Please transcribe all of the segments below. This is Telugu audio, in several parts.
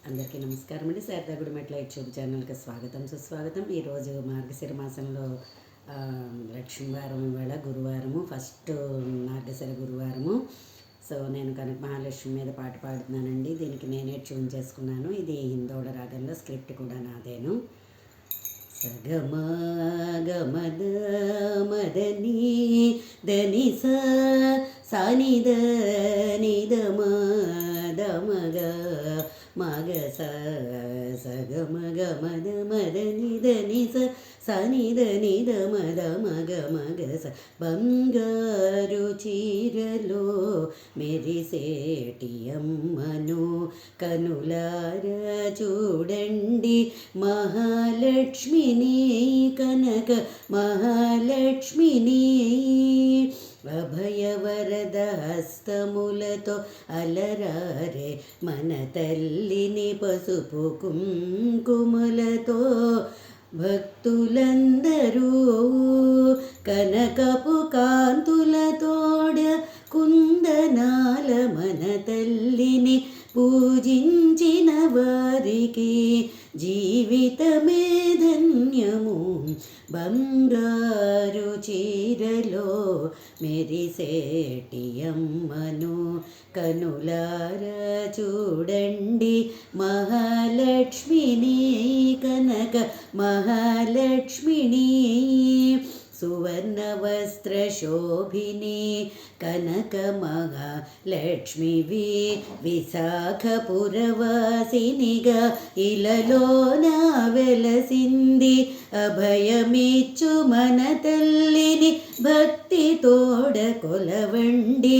అందరికీ నమస్కారం అండి. శారదా గుడిమెట్ల యూట్యూబ్ ఛానల్కి స్వాగతం సుస్వాగతం. ఈరోజు మార్గశిర మాసంలో లక్ష్మీవారం వేళ గురువారము, ఫస్ట్ మార్గశిర గురువారము. సో నేను కనక మహాలక్ష్మి మీద పాట పాడుతున్నానండి. దీనికి నేనే ట్యూన్ చేసుకున్నాను. ఇది హిందోళ రాగంలో, స్క్రిప్ట్ కూడా నాదేను. సగమ గమద మదని దని సాని నిదమ దమగ మగ సగమ గమద మదని దని సని దని దమద మగ మగ బంగారు చీరలో మెరిసేటి అమ్మను కనులార చూడండి మహాలక్ష్మిని, కనక మహాలక్ష్మిని. అభయవరద హస్తములతో అలరారే మన తల్లిని, పసుపు కుంకుమలతో భక్తులందరూ కనకపు కాంతులతోడ కుందనాల మన తల్లిని పూజించిన వారికి జీవితమే ధన్యము. బంగారు చీరలో మెరిసేటి అమ్మను కనులార చూడండి మహాలక్ష్మిని, కనక మహాలక్ష్మిని. సువర్ణ వస్త్ర శోభిని కనక మహాలక్ష్మివి, విశాఖపురవాసినిగా ఇలలోన వెలసింది. అభయమిచ్చు మన తల్లిని భక్తి తోడ కొలవండి.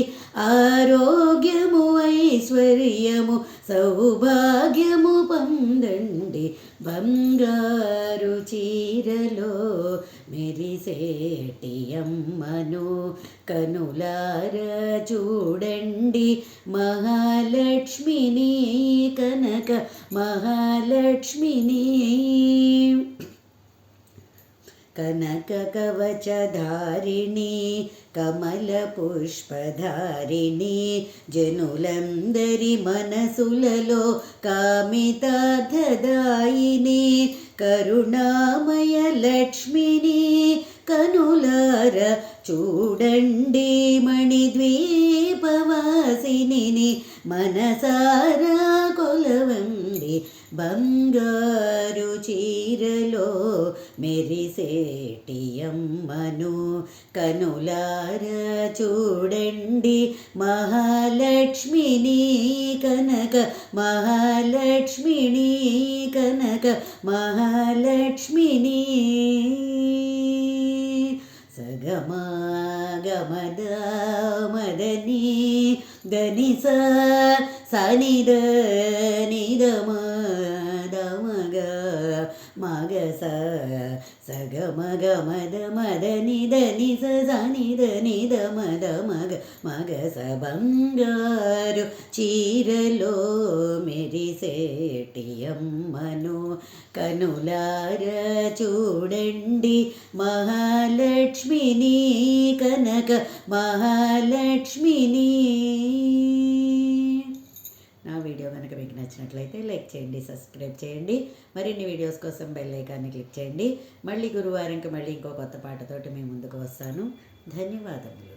ఆరోగ్యము ఐశ్వర్యము సౌభాగ్యము పొందండి. బంగారు చీరలో మెరిసేటి అమ్మను కనులార చూడండి మహాలక్ష్మిని, కనక మహాలక్ష్మిని. కనక కవచధారిణి కమల పుష్పధారిణి, జనులందరి మనసులలో కామితార్థదాయిని, కరుణామయ లక్ష్మిని కనులార చూడండి మణిద్వీపవాసిని మనసారా కొలవండి. బంగారు చీరలో మెరిసేటి అమ్మను కనులార చూడండి మహాలక్ష్మిని, కనక మహాలక్ష్మిని, కనక మహాలక్ష్మిని. సగమ గమద మదని దని సని దని దమ దమగ మగ సగమ గమద మదని దని సని దని దమ దమగ మగ బంగారు చీరలో మెరిసేటి అమ్మను కనులార చూడండి మహాలక్ష్మిని, కనక మహాలక్ష్మిని. నా వీడియో కనుక మీకు నచ్చినట్లయితే లైక్ చేయండి, సబ్స్క్రైబ్ చేయండి. మరిన్ని వీడియోస్ కోసం బెల్ ఐకాన్ని క్లిక్ చేయండి. మళ్ళీ గురువారంకి మళ్ళీ ఇంకో కొత్త పాటతోటి మీ ముందుకు వస్తాను. ధన్యవాదములు.